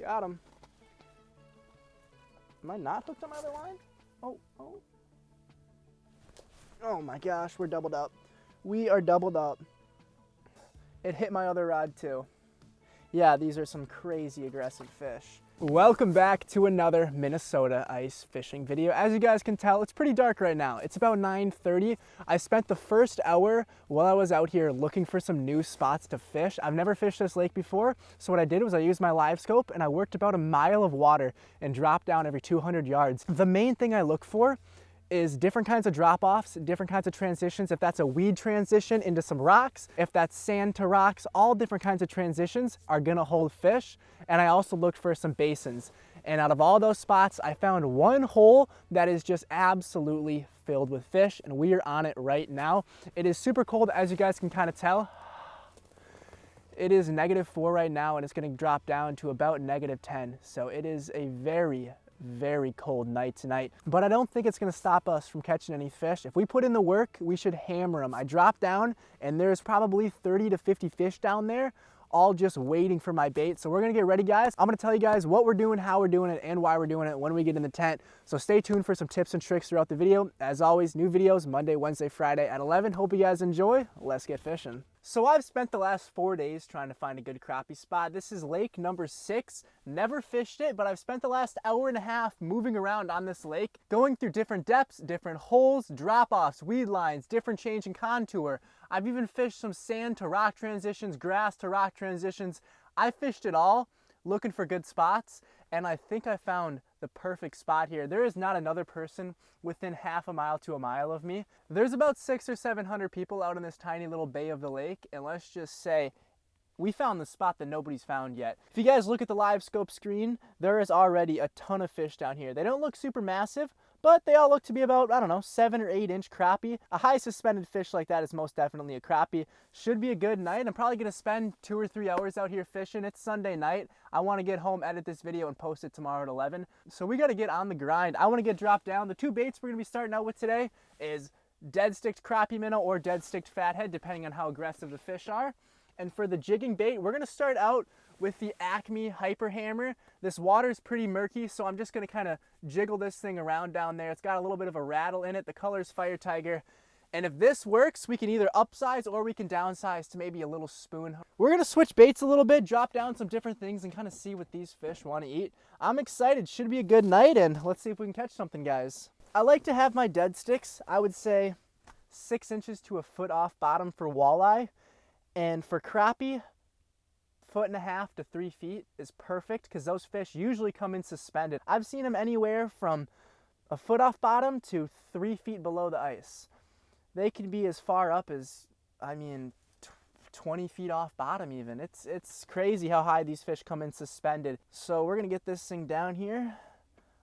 Got him. Am I not hooked on my other line? Oh. Oh my gosh, we're doubled up. We are doubled up. It hit my other rod too. Yeah, these are some crazy aggressive fish. Welcome back to another Minnesota ice fishing video. As you guys can tell, it's pretty dark right now. It's about 9:30. I spent the first hour while I was out here looking for some new spots to fish. I've never fished this lake before, so what I did was I used my Livescope and I worked about a mile of water and dropped down every 200 yards. The main thing I look for is different kinds of drop-offs, different kinds of transitions. If that's a weed transition into some rocks, if that's sand to rocks, all different kinds of transitions are gonna hold fish. And I also looked for some basins. And out of all those spots, I found one hole that is just absolutely filled with fish, and we are on it right now. It is super cold, as you guys can kind of tell. It is -4 right now, and it's gonna drop down to about -10. So it is a very cold night tonight, but I don't think it's gonna stop us from catching any fish. If we put in the work, we should hammer them. I dropped down and there's probably 30 to 50 fish down there, all just waiting for my bait. So we're gonna get ready, guys. I'm gonna tell you guys what we're doing, how we're doing it, and why we're doing it when we get in the tent. So stay tuned for some tips and tricks throughout the video. As always, new videos Monday, Wednesday, Friday at 11. Hope you guys enjoy. Let's get fishing. So I've spent the last 4 days trying to find a good crappie spot. This is lake number 6. Never fished it, but I've spent the last hour and a half moving around on this lake, going through different depths, different holes, drop-offs, weed lines, different change in contour. I've even fished some sand to rock transitions, grass to rock transitions. I fished it all looking for good spots, and I think I found the perfect spot here. There is not another person within half a mile to a mile of me. There's about 600 or 700 people out in this tiny little bay of the lake, and let's just say we found the spot that nobody's found yet. If you guys look at the Livescope screen, there is already a ton of fish down here. They don't look super massive, but they all look to be about, I don't know, 7 or 8 inch crappie. A high suspended fish like that is most definitely a crappie. Should be a good night. I'm probably gonna spend 2 or 3 hours out here fishing. It's Sunday night. I wanna get home, edit this video, and post it tomorrow at 11. So we gotta get on the grind. I wanna get dropped down. The 2 baits we're gonna be starting out with today is dead sticked crappie minnow or dead sticked fathead, depending on how aggressive the fish are. And for the jigging bait, we're gonna start out with the Acme Hyper-Hammer. This water is pretty murky, so I'm just gonna kind of jiggle this thing around down there. It's got a little bit of a rattle in it. The color is Fire Tiger. And if this works, we can either upsize or we can downsize to maybe a little spoon. We're gonna switch baits a little bit, drop down some different things, and kind of see what these fish wanna eat. I'm excited, should be a good night, and let's see if we can catch something, guys. I like to have my dead sticks, I would say 6 inches to a foot off bottom for walleye. And for crappie, 1.5 to 3 feet is perfect because those fish usually come in suspended. I've seen them anywhere from a foot off bottom to 3 feet below the ice. They can be as far up as, 20 feet off bottom even. It's crazy how high these fish come in suspended. So we're gonna get this thing down here.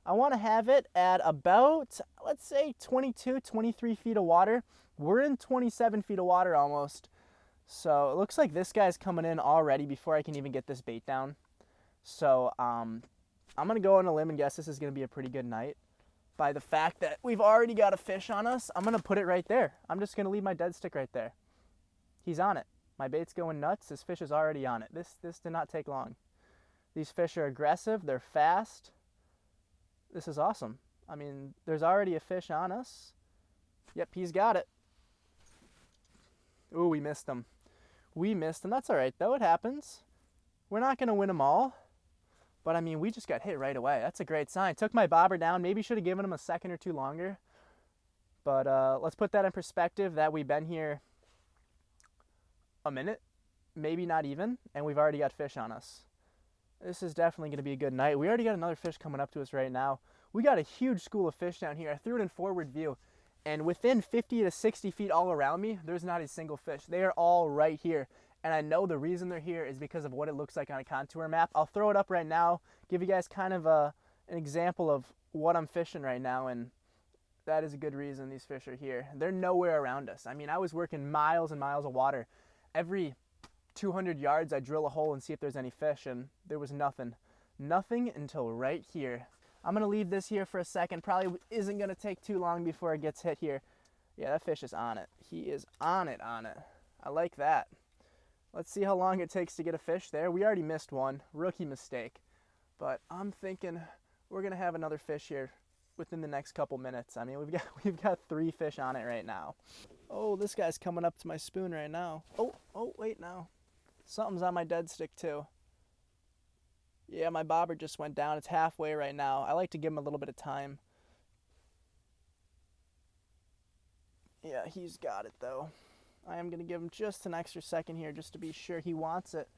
I wanna have it at about, let's say 22, 23 feet of water. We're in 27 feet of water almost. So it looks like this guy's coming in already before I can even get this bait down. So I'm gonna go on a limb and guess this is gonna be a pretty good night. By the fact that we've already got a fish on us, I'm gonna put it right there. I'm just gonna leave my dead stick right there. He's on it. My bait's going nuts. This fish is already on it. This did not take long. These fish are aggressive, they're fast. This is awesome. I mean, there's already a fish on us. Yep, he's got it. Ooh, we missed him. We missed him. That's all right, though. It happens. We're not going to win them all. But, I mean, we just got hit right away. That's a great sign. Took my bobber down. Maybe should have given him a second or two longer. But let's put that in perspective that we've been here a minute, maybe not even, and we've already got fish on us. This is definitely going to be a good night. We already got another fish coming up to us right now. We got a huge school of fish down here. I threw it in forward view. And within 50 to 60 feet all around me, there's not a single fish. They are all right here. And I know the reason they're here is because of what it looks like on a contour map. I'll throw it up right now, give you guys kind of an example of what I'm fishing right now. And that is a good reason these fish are here. They're nowhere around us. I mean, I was working miles and miles of water. Every 200 yards, I drill a hole and see if there's any fish. And there was nothing. Nothing until right here. I'm going to leave this here for a second. Probably isn't going to take too long before it gets hit here. Yeah, that fish is on it. He is on it. I like that. Let's see how long it takes to get a fish there. We already missed one. Rookie mistake. But I'm thinking we're gonna have another fish here within the next couple minutes. I mean, we've got 3 fish on it right now. Oh, this guy's coming up to my spoon right now. Oh, wait now. Something's on my dead stick too. Yeah, my bobber just went down. It's halfway right now. I like to give him a little bit of time. Yeah, he's got it though. I am gonna give him just an extra second here just to be sure he wants it.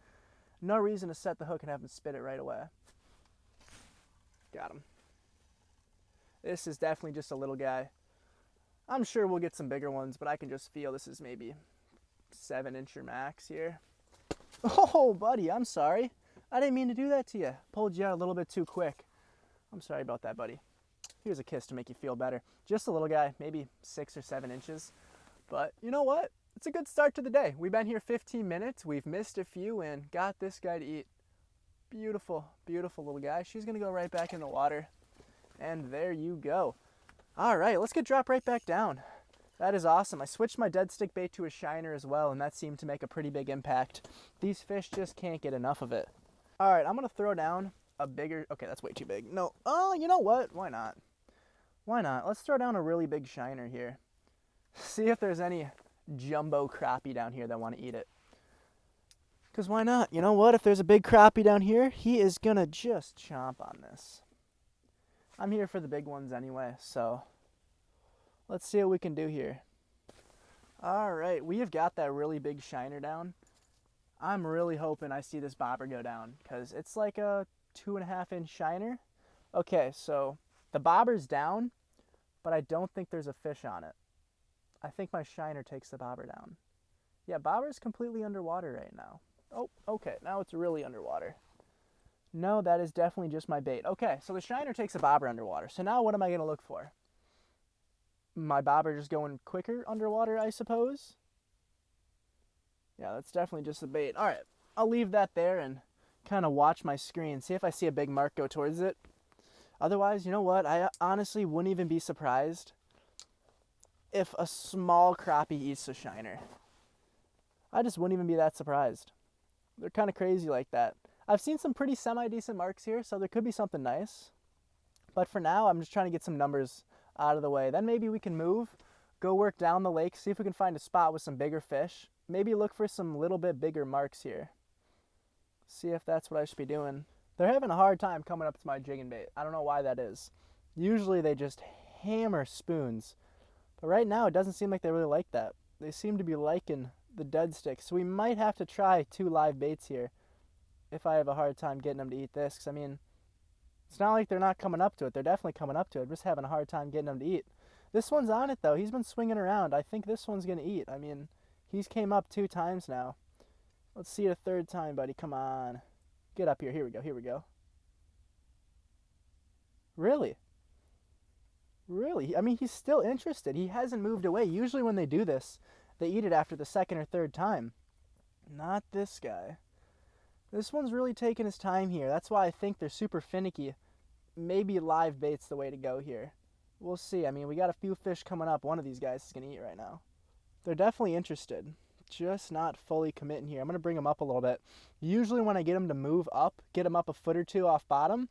No reason to set the hook and have him spit it right away. Got him. This is definitely just a little guy. I'm sure we'll get some bigger ones, but I can just feel this is maybe 7-incher max here. Oh, buddy, I'm sorry. I didn't mean to do that to you. Pulled you out a little bit too quick. I'm sorry about that, buddy. Here's a kiss to make you feel better. Just a little guy, maybe 6 or 7 inches. But you know what? It's a good start to the day. We've been here 15 minutes. We've missed a few and got this guy to eat. Beautiful, beautiful little guy. She's going to go right back in the water. And there you go. All right, let's get dropped right back down. That is awesome. I switched my dead stick bait to a shiner as well, and that seemed to make a pretty big impact. These fish just can't get enough of it. All right, I'm going to throw down a bigger... Okay, that's way too big. No. Oh, you know what? Why not? Why not? Let's throw down a really big shiner here. See if there's any jumbo crappie down here that want to eat it. Because why not? You know what? If there's a big crappie down here, he is going to just chomp on this. I'm here for the big ones anyway, so let's see what we can do here. All right, we have got that really big shiner down. I'm really hoping I see this bobber go down because it's like a 2.5-inch shiner. Okay, so the bobber's down, but I don't think there's a fish on it. I think my shiner takes the bobber down. Yeah, bobber's completely underwater right now. Oh, okay, now it's really underwater. No, that is definitely just my bait. Okay, so the shiner takes a bobber underwater. So now what am I going to look for? My bobber just going quicker underwater, I suppose? Yeah, that's definitely just the bait. All right, I'll leave that there and kind of watch my screen, see if I see a big mark go towards it. Otherwise, you know what? I honestly wouldn't even be surprised if a small crappie eats a shiner. I just wouldn't even be that surprised. They're kind of crazy like that. I've seen some pretty semi-decent marks here, so there could be something nice. But for now, I'm just trying to get some numbers out of the way. Then maybe we can move, go work down the lake, see if we can find a spot with some bigger fish. Maybe look for some little bit bigger marks here. See if that's what I should be doing. They're having a hard time coming up to my jigging bait. I don't know why that is. Usually they just hammer spoons. But right now, it doesn't seem like they really like that. They seem to be liking the dead stick. So we might have to try 2 live baits here if I have a hard time getting them to eat this. 'Cause I mean, it's not like they're not coming up to it. They're definitely coming up to it. I'm just having a hard time getting them to eat. This one's on it, though. He's been swinging around. I think this one's going to eat. I mean, he's came up 2 times now. Let's see it a 3rd time, buddy. Come on. Get up here. Here we go. Here we go. Really? Really? I mean, he's still interested. He hasn't moved away. Usually when they do this, they eat it after the 2nd or 3rd time. Not this guy. This one's really taking his time here. That's why I think they're super finicky. Maybe live bait's the way to go here. We'll see. I mean, we got a few fish coming up. One of these guys is going to eat right now. They're definitely interested. Just not fully committing here. I'm going to bring them up a little bit. Usually when I get them to move up, get them up a foot or 2 off bottom,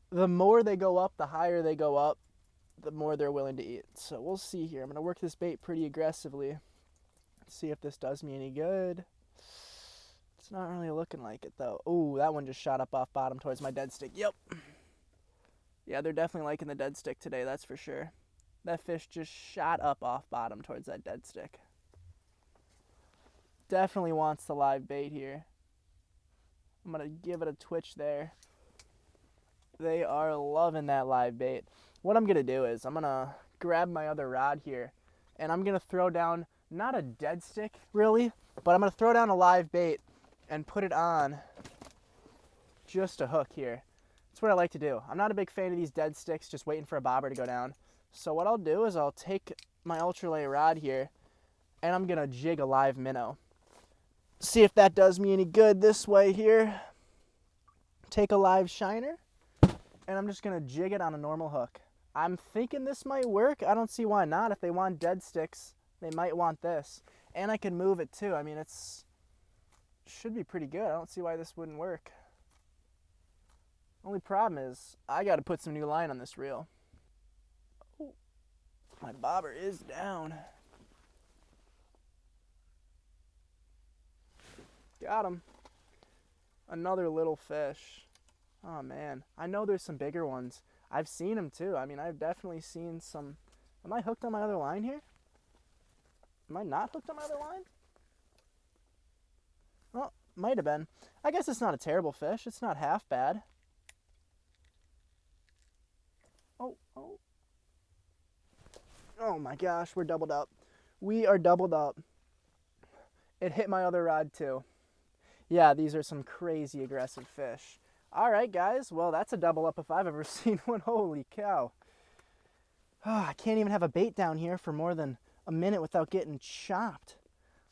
the more they go up, the higher they go up, the more they're willing to eat. So we'll see here. I'm going to work this bait pretty aggressively. See if this does me any good. It's not really looking like it, though. Ooh, that one just shot up off bottom towards my dead stick. Yep. Yeah, they're definitely liking the dead stick today, that's for sure. That fish just shot up off bottom towards that dead stick. Definitely wants the live bait here. I'm going to give it a twitch there. They are loving that live bait. What I'm going to do is I'm going to grab my other rod here, and I'm going to throw down, not a dead stick, really, but I'm going to throw down a live bait and put it on just a hook here. That's what I like to do. I'm not a big fan of these dead sticks, just waiting for a bobber to go down. So what I'll do is I'll take my ultralight rod here, and I'm going to jig a live minnow. See if that does me any good this way here. Take a live shiner, and I'm just going to jig it on a normal hook. I'm thinking this might work. I don't see why not. If they want dead sticks, they might want this. And I can move it too. I mean, should be pretty good. I don't see why this wouldn't work. Only problem is I got to put some new line on this reel. Oh, my bobber is down. Got him. Another little fish. Oh man, I know there's some bigger ones. I've seen them too. I mean, I've definitely seen some. Am I hooked on my other line here? Am I not hooked on my other line? Well, might have been. I guess it's not a terrible fish. It's not half bad. Oh. Oh my gosh, we're doubled up. We are doubled up. It hit my other rod too. Yeah, these are some crazy aggressive fish. All right, guys. Well, that's a double up if I've ever seen one. Holy cow. Oh, I can't even have a bait down here for more than a minute without getting chopped.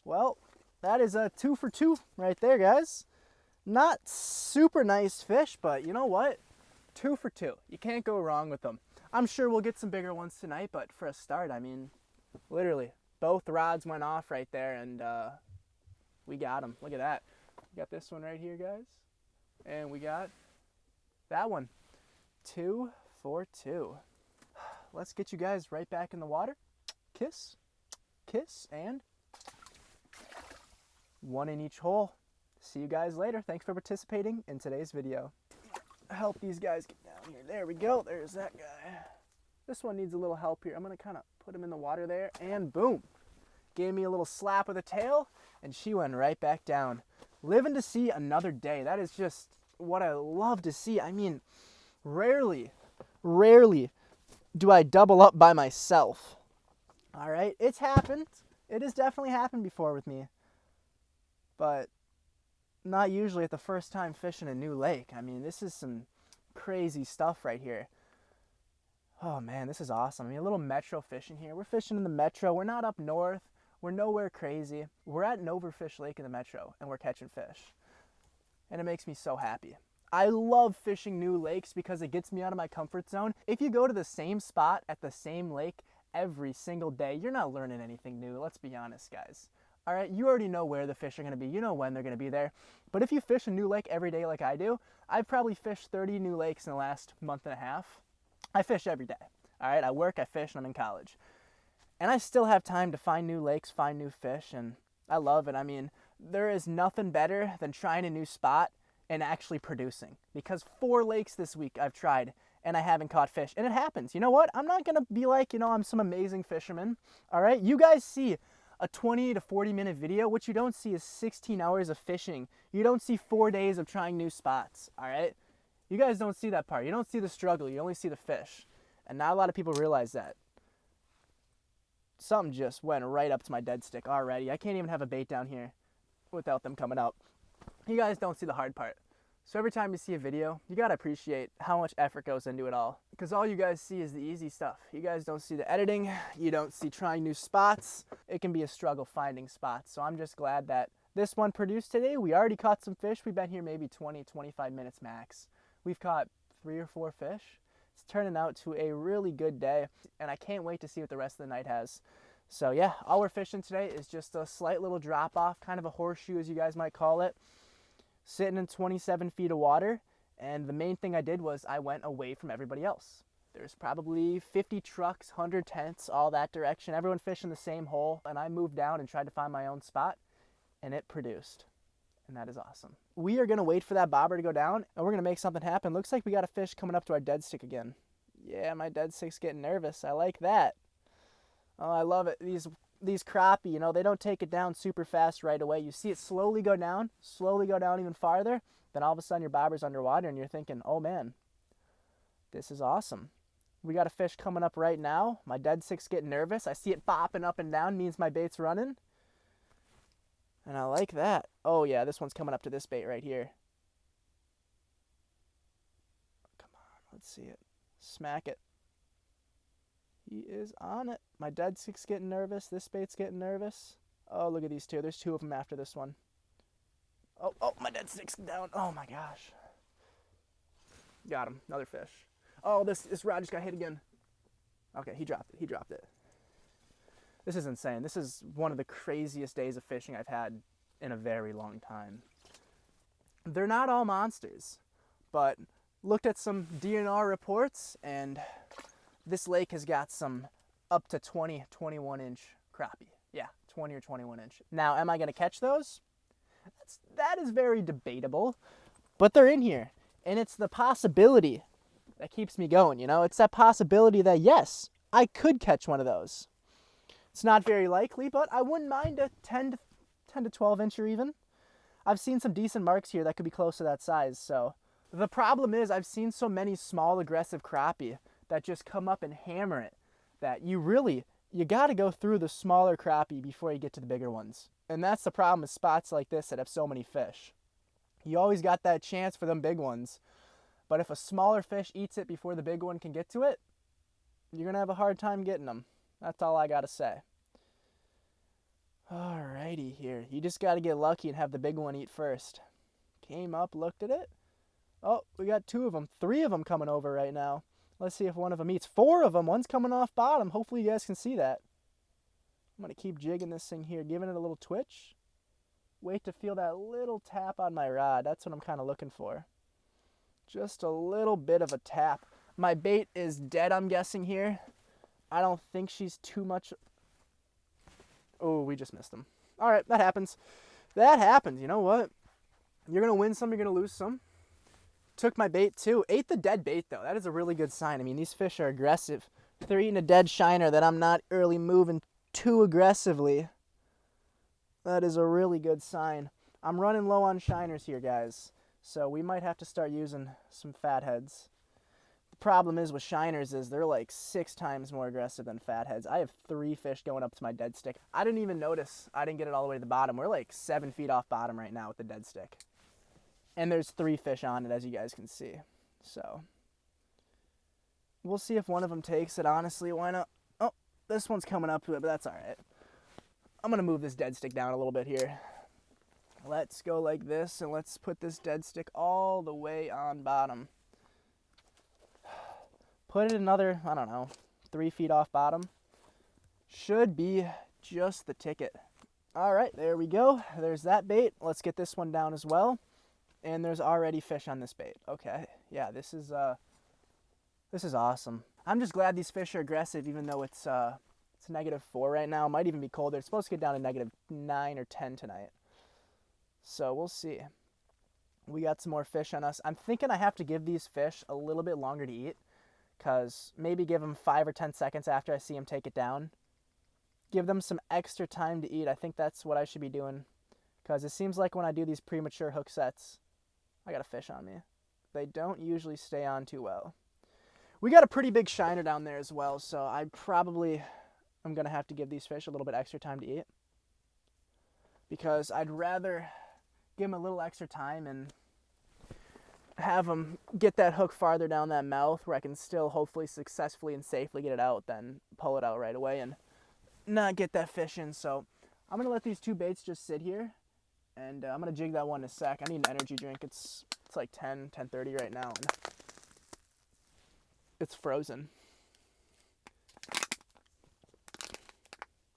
Well, that is a 2 for 2 right there, guys. Not super nice fish, but you know what? 2 for 2. You can't go wrong with them. I'm sure we'll get some bigger ones tonight, but for a start, I mean, literally, both rods went off right there, and we got them. Look at that. We got this one right here, guys. And we got that one. 2 for 2. Let's get you guys right back in the water. Kiss, kiss, and one in each hole. See you guys later. Thanks for participating in today's video. Help these guys get down here. There we go. There's that guy. This one needs a little help here. I'm going to kind of put him in the water there, and boom. Gave me a little slap with the tail, and she went right back down. Living to see another day. That is just what I love to see. I mean, rarely do I double up by myself. All right, it's happened. It has definitely happened before with me, but not usually at the first time fishing a new lake. I mean, this is some crazy stuff right here. Oh man, this is awesome. I mean, a little metro fishing here. We're fishing in the metro. We're not up north. We're nowhere crazy. We're at an overfished lake in the metro, and we're catching fish. And it makes me so happy. I love fishing new lakes because it gets me out of my comfort zone. If you go to the same spot at the same lake every single day, you're not learning anything new. Let's be honest, guys. All right, you already know where the fish are going to be. You know when they're going to be there. But if you fish a new lake every day like I do, I've probably fished 30 new lakes in the last month and a half. I fish every day. All right, I work, I fish, and I'm in college. And I still have time to find new lakes, find new fish, and I love it. I mean, there is nothing better than trying a new spot and actually producing. Because 4 lakes this week I've tried, and I haven't caught fish. And it happens. You know what? I'm not going to be like, I'm some amazing fisherman. All right? You guys see a 20 to 40 minute video. What you don't see is 16 hours of fishing. You don't see 4 days of trying new spots. All right? You guys don't see that part. You don't see the struggle. You only see the fish. And not a lot of people realize that. Something just went right up to my dead stick already. I can't even have a bait down here without them coming up. You guys don't see the hard part. So every time you see a video, you gotta appreciate how much effort goes into it all. Because all you guys see is the easy stuff. You guys don't see the editing. You don't see trying new spots. It can be a struggle finding spots. So I'm just glad that this one produced today. We already caught some fish. We've been here maybe 20, 25 minutes max. We've caught 3 or 4 fish. It's turning out to a really good day, and I can't wait to see what the rest of the night has. So yeah, all we're fishing today is just a slight little drop off, kind of a horseshoe as you guys might call it, sitting in 27 feet of water. And the main thing I did was I went away from everybody else. There's probably 50 trucks, 100 tents, all that direction, everyone fishing the same hole, and I moved down and tried to find my own spot, and it produced. And that is awesome. We are going to wait for that bobber to go down, and we're going to make something happen. Looks like we got a fish coming up to our dead stick again. Yeah, my dead stick's getting nervous. I like that. Oh, I love it. These crappie, they don't take it down super fast right away. You see it slowly go down even farther. Then all of a sudden your bobber's underwater, and you're thinking, oh man, this is awesome. We got a fish coming up right now. My dead stick's getting nervous. I see it bopping up and down, means my bait's running. And I like that. Oh yeah, this one's coming up to this bait right here. Come on, let's see it. Smack it. He is on it. My dead stick's getting nervous. This bait's getting nervous. Oh, look at these two. There's 2 of them after this one. Oh, my dead stick's down. Oh my gosh. Got him. Another fish. Oh, this rod just got hit again. Okay, he dropped it. This is insane. This is one of the craziest days of fishing I've had in a very long time. They're not all monsters, but Looked at some DNR reports, and this lake has got some up to 20, 21 inch crappie. Yeah, 20 or 21 inch. Now, am I going to catch those? That is very debatable, but they're in here, and it's the possibility that keeps me going, you know? It's that possibility that, yes, I could catch one of those. It's not very likely, but I wouldn't mind a 10 to 12 incher even. I've seen some decent marks here that could be close to that size, so. The problem is I've seen so many small aggressive crappie that just come up and hammer it that you got to go through the smaller crappie before you get to the bigger ones. And that's the problem with spots like this that have so many fish. You always got that chance for them big ones, but if a smaller fish eats it before the big one can get to it, you're going to have a hard time getting them. That's all I got to say. Alrighty here. You just got to get lucky and have the big one eat first. Came up, looked at it. Oh, we got 2 of them. 3 of them coming over right now. Let's see if one of them eats. 4 of them. One's coming off bottom. Hopefully you guys can see that. I'm going to keep jigging this thing here, giving it a little twitch. Wait to feel that little tap on my rod. That's what I'm kind of looking for. Just a little bit of a tap. My bait is dead, I'm guessing here. I don't think she's too much. Oh, we just missed them. All right, that happens. That happens. You know what? You're going to win some, you're going to lose some. Took my bait too. Ate the dead bait though. That is a really good sign. I mean, these fish are aggressive. If they're eating a dead shiner that I'm not early moving too aggressively, that is a really good sign. I'm running low on shiners here, guys, so we might have to start using some fatheads. The problem is with shiners is they're like 6 times more aggressive than fatheads. I have 3 fish going up to my dead stick. I didn't even notice I didn't get it all the way to the bottom. We're like 7 feet off bottom right now with the dead stick. And there's 3 fish on it, as you guys can see. So, we'll see if one of them takes it, honestly. Why not? Oh, this one's coming up to it, but that's all right. I'm going to move this dead stick down a little bit here. Let's go like this, and let's put this dead stick all the way on bottom. Put it another, I don't know, 3 feet off bottom. Should be just the ticket. All right, there we go. There's that bait. Let's get this one down as well. And there's already fish on this bait. Okay, yeah, this is awesome. I'm just glad these fish are aggressive, even though it's -4 right now. It might even be colder. It's supposed to get down to -9 or 10 tonight. So we'll see. We got some more fish on us. I'm thinking I have to give these fish a little bit longer to eat, because maybe give them 5 or 10 seconds after I see them take it down. Give them some extra time to eat. I think that's what I should be doing, because it seems like when I do these premature hook sets, I got a fish on me. They don't usually stay on too well. We got a pretty big shiner down there as well, so I'm going to have to give these fish a little bit extra time to eat, because I'd rather give them a little extra time and have them get that hook farther down that mouth where I can still hopefully successfully and safely get it out, than pull it out right away and not get that fish in. So I'm going to let these 2 baits just sit here. And I'm going to jig that one in a sec. I need an energy drink. It's like 10:30 right now. And it's frozen.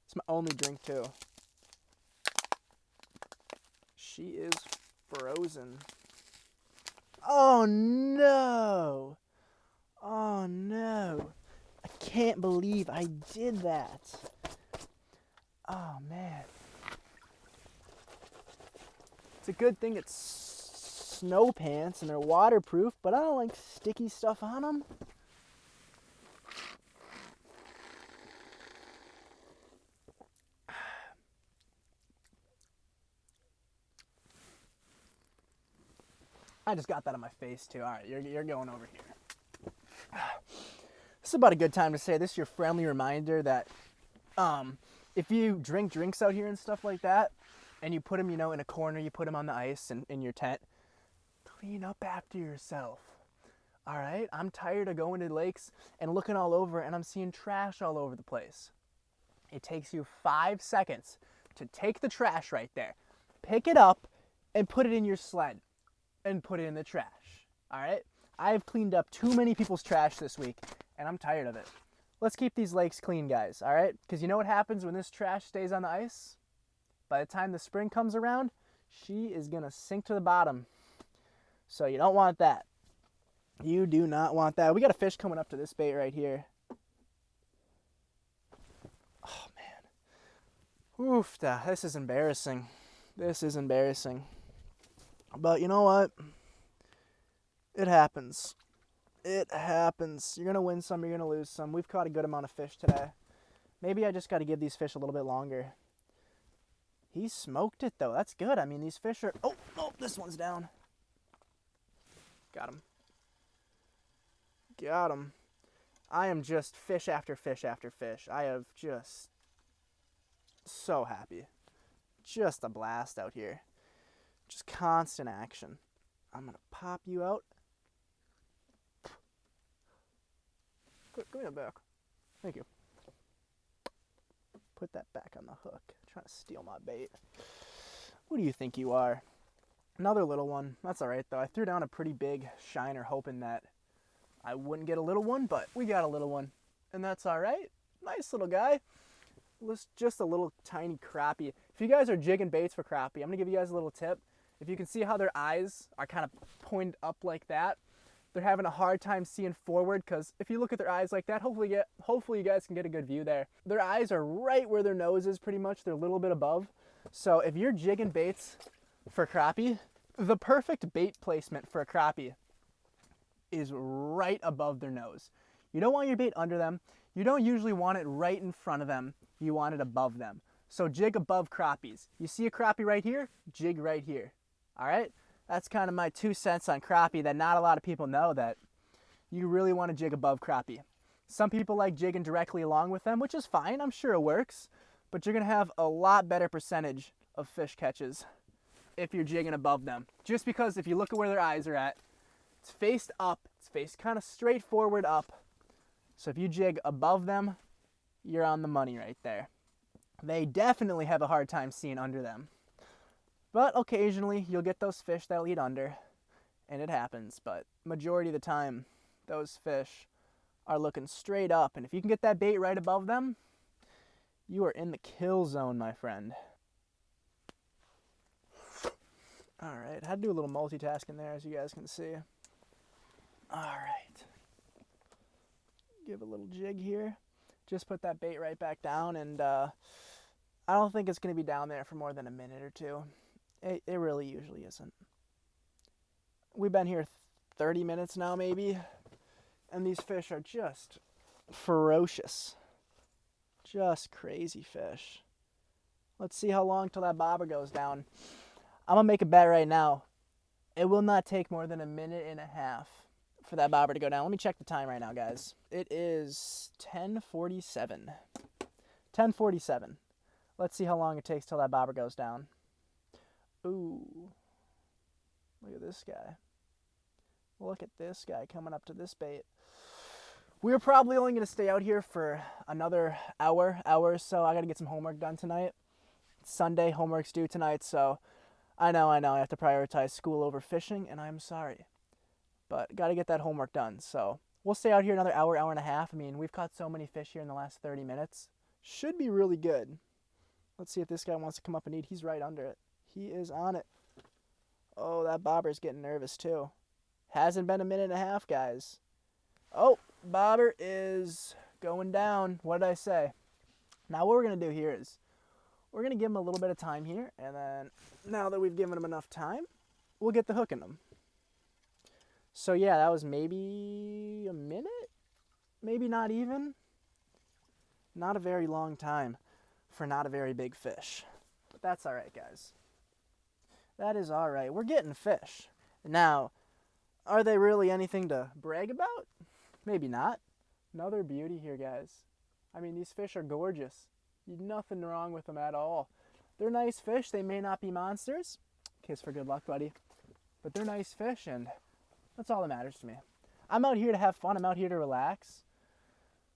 It's my only drink, too. She is frozen. Oh, no. Oh, no. I can't believe I did that. Oh, man. It's a good thing it's snow pants and they're waterproof, but I don't like sticky stuff on them. I just got that on my face too. All right, you're going over here. This is about a good time to say this is your friendly reminder that if you drink drinks out here and stuff like that, and you put them, in a corner, you put them on the ice in your tent, clean up after yourself. All right? I'm tired of going to lakes and looking all over, and I'm seeing trash all over the place. It takes you 5 seconds to take the trash right there, pick it up, and put it in your sled, and put it in the trash. All right? I've cleaned up too many people's trash this week, and I'm tired of it. Let's keep these lakes clean, guys, all right? Because you know what happens when this trash stays on the ice? By the time the spring comes around, she is going to sink to the bottom. So you don't want that. You do not want that. We got a fish coming up to this bait right here. Oh, man. Oof, this is embarrassing. This is embarrassing. But you know what? It happens. It happens. You're going to win some, you're going to lose some. We've caught a good amount of fish today. Maybe I just got to give these fish a little bit longer. He smoked it, though. That's good. I mean, these fish are... Oh, this one's down. Got him. Got him. I am just fish after fish after fish. I have just... so happy. Just a blast out here. Just constant action. I'm going to pop you out. Give me that back. Thank you. Put that back on the hook. Trying to steal my bait. Who do you think you are? Another little one. That's alright though. I threw down a pretty big shiner hoping that I wouldn't get a little one, but we got a little one. And that's alright. Nice little guy. Just a little tiny crappie. If you guys are jigging baits for crappie, I'm going to give you guys a little tip. If you can see how their eyes are kind of pointed up like that, they're having a hard time seeing forward, because if you look at their eyes like that, hopefully you guys can get a good view there. Their eyes are right where their nose is pretty much. They're a little bit above. So if you're jigging baits for crappie, the perfect bait placement for a crappie is right above their nose. You don't want your bait under them. You don't usually want it right in front of them. You want it above them. So jig above crappies. You see a crappie right here? Jig right here. All right? That's kind of my 2 cents on crappie, that not a lot of people know, that you really want to jig above crappie. Some people like jigging directly along with them, which is fine. I'm sure it works. But you're going to have a lot better percentage of fish catches if you're jigging above them. Just because if you look at where their eyes are at, it's faced up. It's faced kind of straight forward up. So if you jig above them, you're on the money right there. They definitely have a hard time seeing under them. But occasionally you'll get those fish that'll eat under, and it happens. But majority of the time, those fish are looking straight up. And if you can get that bait right above them, you are in the kill zone, my friend. All right, I had to do a little multitasking there, as you guys can see. All right. Give a little jig here. Just put that bait right back down, and I don't think it's going to be down there for more than a minute or two. It really usually isn't. We've been here 30 minutes now, maybe, and these fish are just ferocious. Just crazy fish. Let's see how long till that bobber goes down. I'm going to make a bet right now. It will not take more than a minute and a half for that bobber to go down. Let me check the time right now, guys. It is 10:47. 10:47. Let's see how long it takes till that bobber goes down. Ooh. Look at this guy. Look at this guy coming up to this bait. We're probably only going to stay out here for another hour or so. I got to get some homework done tonight. It's Sunday, homework's due tonight, so I know. I have to prioritize school over fishing, and I'm sorry. But got to get that homework done. So we'll stay out here another hour and a half. I mean, we've caught so many fish here in the last 30 minutes. Should be really good. Let's see if this guy wants to come up and eat. He's right under it. He is on it. Oh, that bobber's getting nervous too. Hasn't been a minute and a half, guys. Oh, bobber is going down. What did I say? Now what we're going to do here is we're going to give him a little bit of time here. And then now that we've given him enough time, we'll get the hook in him. So yeah, that was maybe a minute? Maybe not even. Not a very long time for not a very big fish. But that's all right, guys. That is all right. We're getting fish. Now, are they really anything to brag about? Maybe not. Another beauty here, guys. I mean, these fish are gorgeous. Nothing wrong with them at all. They're nice fish. They may not be monsters. Kiss for good luck, buddy. But they're nice fish, and that's all that matters to me. I'm out here to have fun. I'm out here to relax.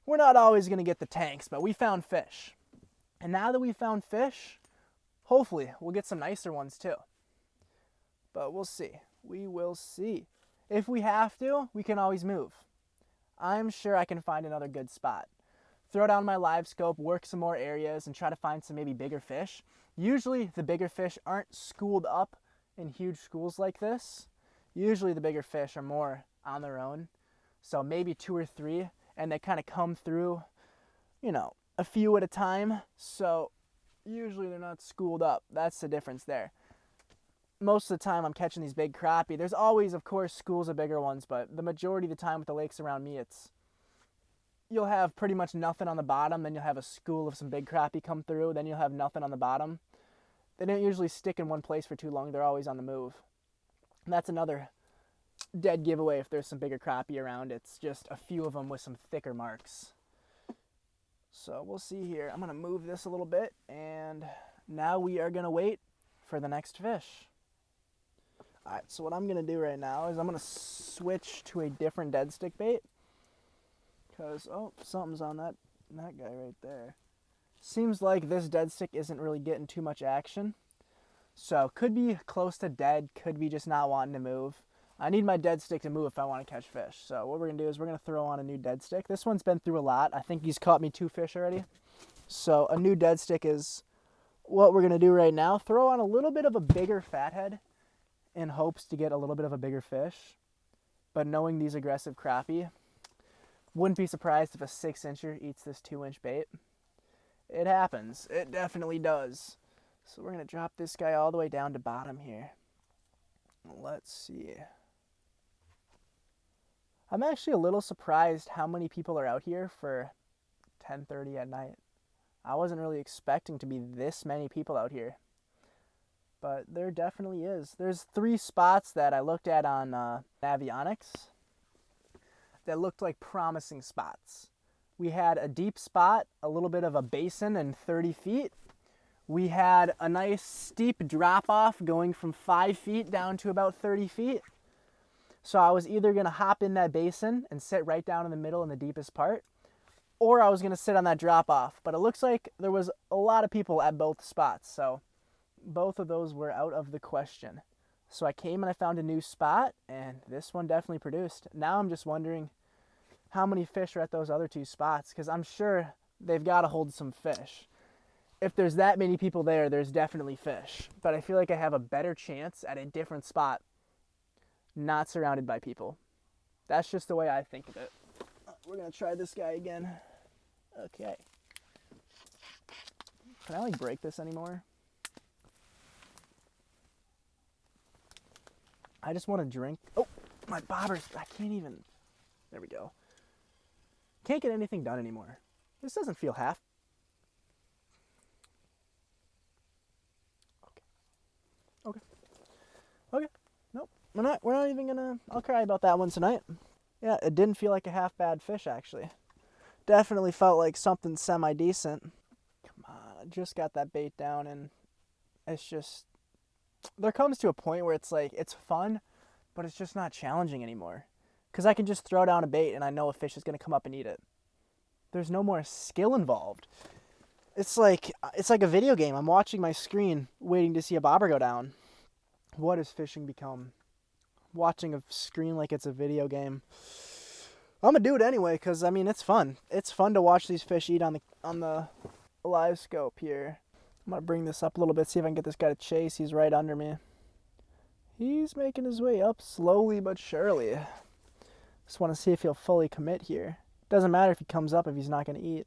We're not always going to get the tanks, but we found fish. And now that we found fish, hopefully we'll get some nicer ones too. But we'll see. We will see. If we have to, we can always move. I'm sure I can find another good spot. Throw down my Livescope, work some more areas, and try to find some maybe bigger fish. Usually the bigger fish aren't schooled up in huge schools like this. Usually the bigger fish are more on their own. So maybe 2 or 3, and they kind of come through, you know, a few at a time. So usually they're not schooled up. That's the difference there. Most of the time I'm catching these big crappie. There's always, of course, schools of bigger ones, but the majority of the time with the lakes around me, you'll have pretty much nothing on the bottom, then you'll have a school of some big crappie come through, then you'll have nothing on the bottom. They don't usually stick in one place for too long. They're always on the move. And that's another dead giveaway if there's some bigger crappie around. It's just a few of them with some thicker marks. So we'll see here. I'm going to move this a little bit, and now we are going to wait for the next fish. All right, so what I'm going to do right now is I'm going to switch to a different dead stick bait. Because, oh, something's on that guy right there. Seems like this dead stick isn't really getting too much action. So, could be close to dead, could be just not wanting to move. I need my dead stick to move if I want to catch fish. So, what we're going to do is we're going to throw on a new dead stick. This one's been through a lot. I think he's caught me 2 fish already. So, a new dead stick is what we're going to do right now. Throw on a little bit of a bigger fathead in hopes to get a little bit of a bigger fish. But knowing these aggressive crappie, wouldn't be surprised if a 6-incher eats this 2-inch bait. It happens. It definitely does. So we're going to drop this guy all the way down to bottom here. Let's see. I'm actually a little surprised how many people are out here for 10:30 at night. I wasn't really expecting to be this many people out here. But there definitely is. There's 3 spots that I looked at on Navionics that looked like promising spots. We had a deep spot, a little bit of a basin and 30 feet. We had a nice steep drop off going from 5 feet down to about 30 feet. So I was either gonna hop in that basin and sit right down in the middle in the deepest part, or I was gonna sit on that drop off. But it looks like there was a lot of people at both spots. So both of those were out of the question. So I came and I found a new spot, and this one definitely produced. Now I'm just wondering how many fish are at those other 2 spots, because I'm sure they've got to hold some fish. If there's that many people there, there's definitely fish. But I feel like I have a better chance at a different spot, not surrounded by people. That's just the way I think of it. We're going to try this guy again. Okay. Can I break this anymore? I just want to drink. Oh, my bobbers. I can't even. There we go. Can't get anything done anymore. This doesn't feel half. Okay. Nope. We're not even gonna. I'll cry about that one tonight. Yeah, it didn't feel like a half bad fish actually. Definitely felt like something semi-decent. Come on, I just got that bait down, and it's just, there comes to a point where it's like, it's fun, but it's just not challenging anymore. Because I can just throw down a bait and I know a fish is going to come up and eat it. There's no more skill involved. It's like a video game. I'm watching my screen waiting to see a bobber go down. What has fishing become? Watching a screen like it's a video game. I'm going to do it anyway because, I mean, it's fun. It's fun to watch these fish eat on the Livescope here. I'm going to bring this up a little bit, see if I can get this guy to chase. He's right under me. He's making his way up slowly but surely. Just want to see if he'll fully commit here. Doesn't matter if he comes up if he's not going to eat.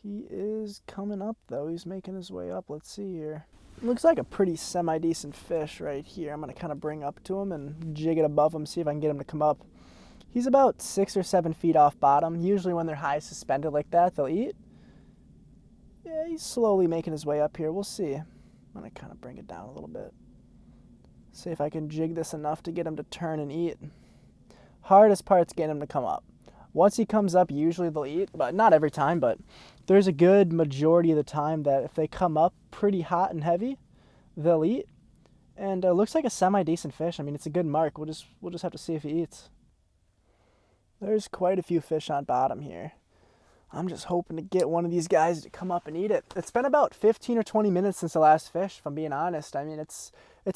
He is coming up, though. He's making his way up. Let's see here. Looks like a pretty semi-decent fish right here. I'm going to kind of bring up to him and jig it above him, see if I can get him to come up. He's about 6 or 7 feet off bottom. Usually when they're high suspended like that, they'll eat. Yeah, he's slowly making his way up here. We'll see. I'm going to kind of bring it down a little bit. See if I can jig this enough to get him to turn and eat. Hardest part's getting him to come up. Once he comes up, usually they'll eat, but not every time, but there's a good majority of the time that if they come up pretty hot and heavy, they'll eat. And it looks like a semi-decent fish. I mean, it's a good mark. We'll just have to see if he eats. There's quite a few fish on bottom here. I'm just hoping to get one of these guys to come up and eat it. It's been about 15 or 20 minutes since the last fish, if I'm being honest. I mean, it's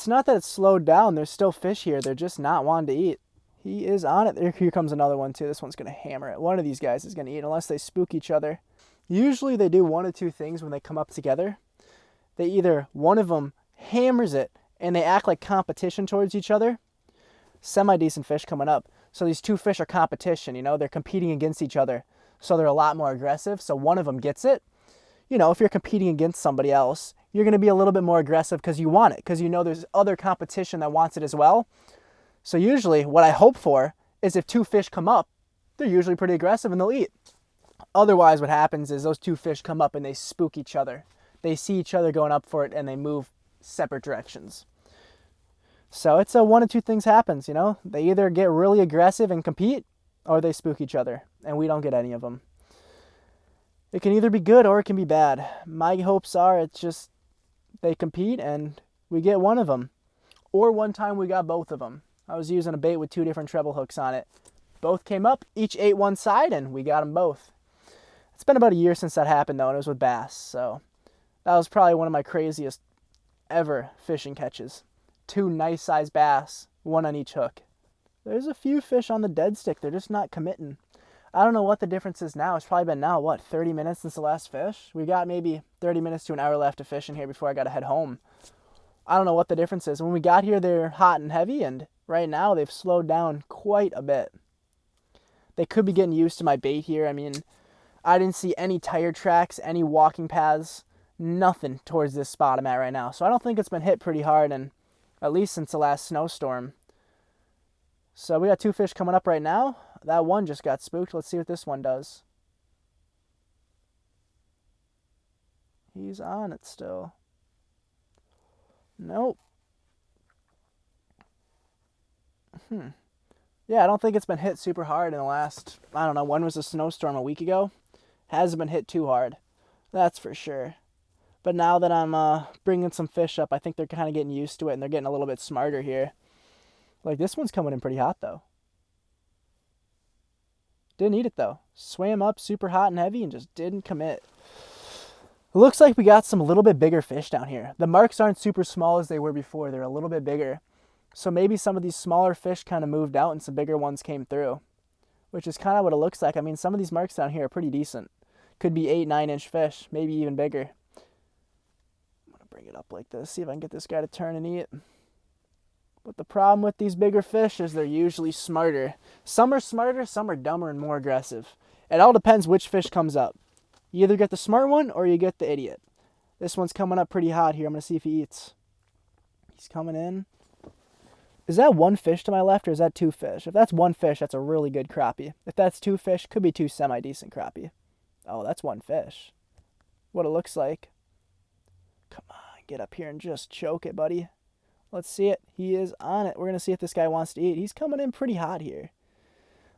not that it's slowed down. There's still fish here. They're just not wanting to eat. He is on it. Here comes another one, too. This one's going to hammer it. One of these guys is going to eat unless they spook each other. Usually they do one of two things when they come up together. They either, one of them hammers it and they act like competition towards each other, semi-decent fish coming up. So these two fish are competition, you know, they're competing against each other. So they're a lot more aggressive. So one of them gets it. You know, if you're competing against somebody else, you're going to be a little bit more aggressive because you want it, because you know there's other competition that wants it as well. So usually what I hope for is if two fish come up, they're usually pretty aggressive and they'll eat. Otherwise, what happens is those two fish come up and they spook each other. They see each other going up for it and they move separate directions. So it's a one of two things happens, you know. They either get really aggressive and compete, or they spook each other, and we don't get any of them. It can either be good or it can be bad. My hopes are it's just they compete and we get one of them. Or one time we got both of them. I was using a bait with two different treble hooks on it. Both came up, each ate one side, and we got them both. It's been about a year since that happened, though, and it was with bass. So that was probably one of my craziest ever fishing catches. Two nice sized bass, one on each hook. There's a few fish on the dead stick. They're just not committing. I don't know what the difference is now. It's probably been now, 30 minutes since the last fish? We got maybe 30 minutes to an hour left to fish in here before I got to head home. I don't know what the difference is. When we got here, they're hot and heavy, and right now they've slowed down quite a bit. They could be getting used to my bait here. I mean, I didn't see any tire tracks, any walking paths, nothing towards this spot I'm at right now. So I don't think it's been hit pretty hard, and at least since the last snowstorm. So we got two fish coming up right now. That one just got spooked. Let's see what this one does. He's on it still. Nope. Yeah, I don't think it's been hit super hard in the last, I don't know, when was the snowstorm, a week ago? Hasn't been hit too hard. That's for sure. But now that I'm bringing some fish up, I think they're kind of getting used to it and they're getting a little bit smarter here. Like this one's coming in pretty hot though. Didn't eat it though. Swam up super hot and heavy and just didn't commit. It looks like we got some little bit bigger fish down here. The marks aren't super small as they were before. They're a little bit bigger. So maybe some of these smaller fish kind of moved out and some bigger ones came through, which is kind of what it looks like. I mean, some of these marks down here are pretty decent. Could be 8-9 inch fish, maybe even bigger. I'm going to bring it up like this, see if I can get this guy to turn and eat. But the problem with these bigger fish is they're usually smarter. Some are smarter, some are dumber and more aggressive. It all depends which fish comes up. You either get the smart one or you get the idiot. This one's coming up pretty hot here. I'm going to see if he eats. He's coming in. Is that one fish to my left or is that two fish? If that's one fish, that's a really good crappie. If that's two fish, could be two semi-decent crappie. Oh, that's one fish. What it looks like. Come on, get up here and just choke it, buddy. Let's see it. He is on it. We're going to see if this guy wants to eat. He's coming in pretty hot here.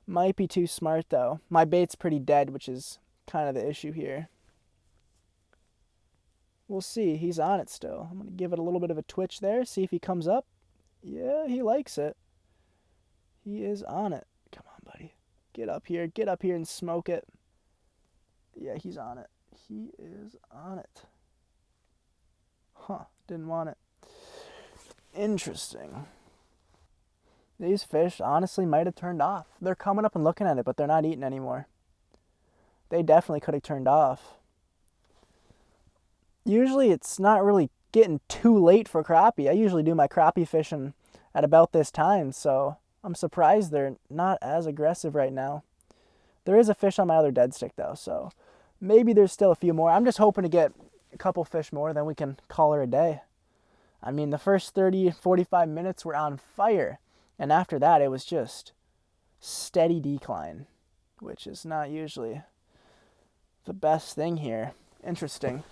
Might be too smart, though. My bait's pretty dead, which is kind of the issue here. We'll see. He's on it still. I'm going to give it a little bit of a twitch there, see if he comes up. Yeah, he likes it. He is on it. Come on, buddy. Get up here and smoke it. Yeah, he's on it. He is on it. Huh, didn't want it. Interesting. These fish honestly might have turned off. They're coming up and looking at it, but they're not eating anymore. They definitely could have turned off. Usually it's not really getting too late for crappie. I usually do my crappie fishing at about this time, so I'm surprised they're not as aggressive right now. There is a fish on my other dead stick though, so maybe there's still a few more. I'm just hoping to get a couple fish more, then we can call her a day. I mean, the first 30, 45 minutes were on fire, and after that it was just steady decline, which is not usually the best thing here. Interesting.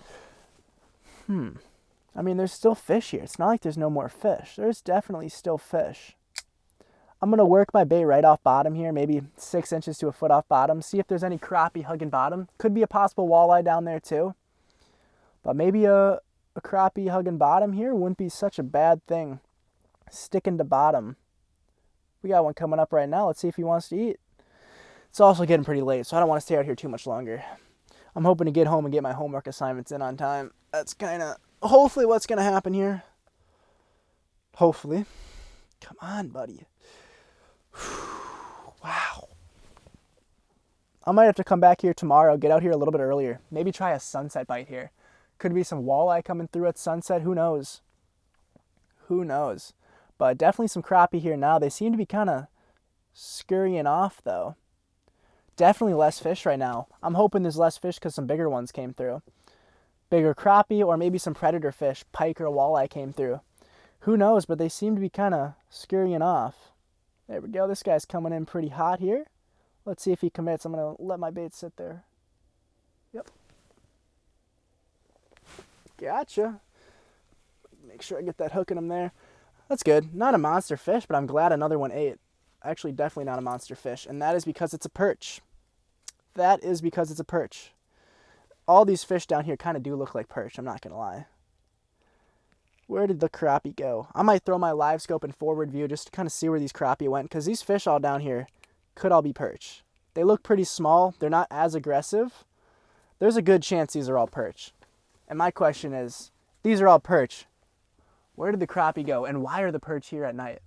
I mean, there's still fish here. It's not like there's no more fish. There's definitely still fish. I'm going to work my bait right off bottom here, maybe 6 inches to a foot off bottom. See if there's any crappie hugging bottom. Could be a possible walleye down there too. But maybe a crappie hugging bottom here wouldn't be such a bad thing. Sticking to bottom. We got one coming up right now. Let's see if he wants to eat. It's also getting pretty late, so I don't want to stay out here too much longer. I'm hoping to get home and get my homework assignments in on time. That's kind of hopefully what's going to happen here. Hopefully. Come on, buddy. Wow. I might have to come back here tomorrow, get out here a little bit earlier. Maybe try a sunset bite here. Could be some walleye coming through at sunset. Who knows? Who knows? But definitely some crappie here now. They seem to be kind of scurrying off though. Definitely less fish right now. I'm hoping there's less fish because some bigger ones came through. Bigger crappie or maybe some predator fish, pike or walleye came through. Who knows, but they seem to be kind of scurrying off. There we go. This guy's coming in pretty hot here. Let's see if he commits. I'm going to let my bait sit there. Yep. Gotcha. Make sure I get that hook in him there. That's good. Not a monster fish, but I'm glad another one ate. Actually, definitely not a monster fish, and that is because it's a perch. That is because it's a perch. All these fish down here kind of do look like perch, I'm not going to lie. Where did the crappie go? I might throw my Livescope in forward view just to kind of see where these crappie went, because these fish all down here could all be perch. They look pretty small. They're not as aggressive. There's a good chance these are all perch. And my question is, these are all perch. Where did the crappie go, and why are the perch here at night?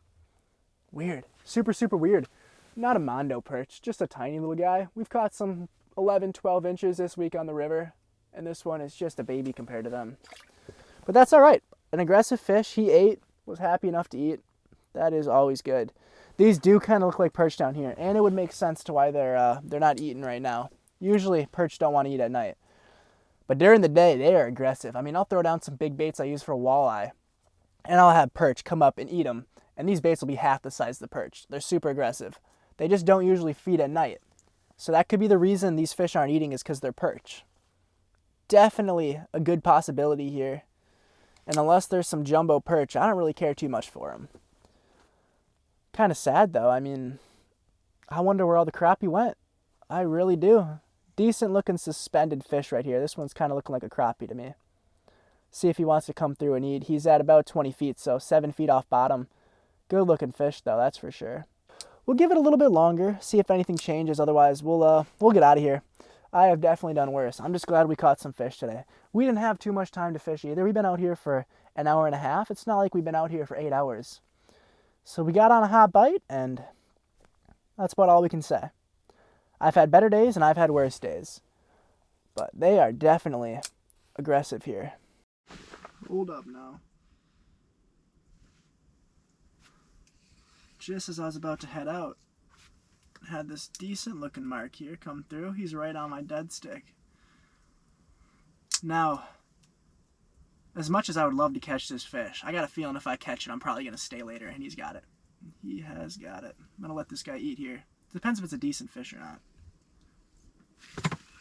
Weird. Super, super weird. Not a mondo perch, just a tiny little guy. We've caught some 11, 12 inches this week on the river, and this one is just a baby compared to them. But that's all right. An aggressive fish, he ate, was happy enough to eat. That is always good. These do kind of look like perch down here, and it would make sense to why they're not eating right now. Usually perch don't want to eat at night. But during the day, they are aggressive. I mean, I'll throw down some big baits I use for walleye, and I'll have perch come up and eat them. And these baits will be half the size of the perch. They're super aggressive. They just don't usually feed at night. So that could be the reason these fish aren't eating, is because they're perch. Definitely a good possibility here. And unless there's some jumbo perch, I don't really care too much for them. Kind of sad though. I mean, I wonder where all the crappie went. I really do. Decent looking suspended fish right here. This one's kind of looking like a crappie to me. See if he wants to come through and eat. He's at about 20 feet, so 7 feet off bottom. Good looking fish though, that's for sure. We'll give it a little bit longer, see if anything changes. Otherwise, we'll get out of here. I have definitely done worse. I'm just glad we caught some fish today. We didn't have too much time to fish either. We've been out here for an hour and a half. It's not like we've been out here for 8 hours. So we got on a hot bite, and that's about all we can say. I've had better days and I've had worse days. But they are definitely aggressive here. Hold up now. Just as I was about to head out, I had this decent looking mark here come through. He's right on my dead stick. Now, as much as I would love to catch this fish, I got a feeling if I catch it, I'm probably going to stay later, and he's got it. He has got it. I'm going to let this guy eat here. Depends if it's a decent fish or not.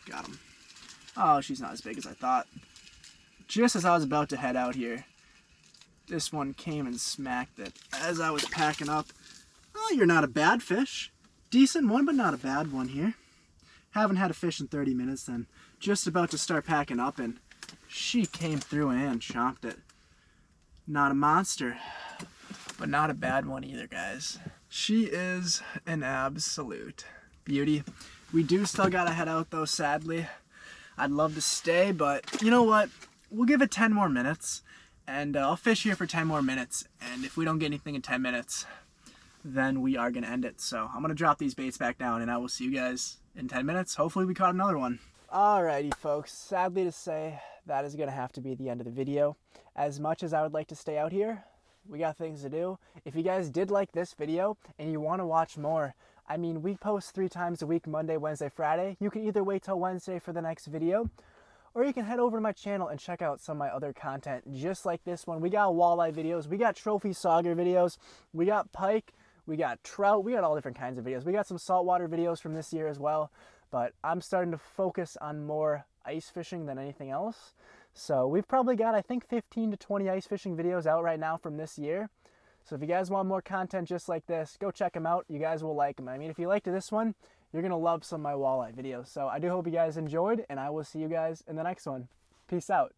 Got him. Oh, she's not as big as I thought. Just as I was about to head out here, this one came and smacked it as I was packing up. Oh, you're not a bad fish. Decent one, but not a bad one here. Haven't had a fish in 30 minutes then. Just about to start packing up, and she came through and chomped it. Not a monster, but not a bad one either, guys. She is an absolute beauty. We do still gotta head out though, sadly. I'd love to stay, but you know what? We'll give it 10 more minutes, and I'll fish here for 10 more minutes, and if we don't get anything in 10 minutes, then we are going to end it. So I'm going to drop these baits back down, and I will see you guys in 10 minutes. Hopefully we caught another one. Alrighty, folks. Sadly to say, that is going to have to be the end of the video. As much as I would like to stay out here, we got things to do. If you guys did like this video and you want to watch more, I mean, we post 3 times a week, Monday, Wednesday, Friday. You can either wait till Wednesday for the next video, or you can head over to my channel and check out some of my other content just like this one. We got walleye videos, we got trophy sauger videos, we got pike, we got trout, we got all different kinds of videos. We got some saltwater videos from this year as well, but I'm starting to focus on more ice fishing than anything else. So we've probably got, I think, 15 to 20 ice fishing videos out right now from this year. So if you guys want more content just like this, go check them out. You guys will like them. I mean, if you liked this one, you're going to love some of my walleye videos. So I do hope you guys enjoyed, and I will see you guys in the next one. Peace out.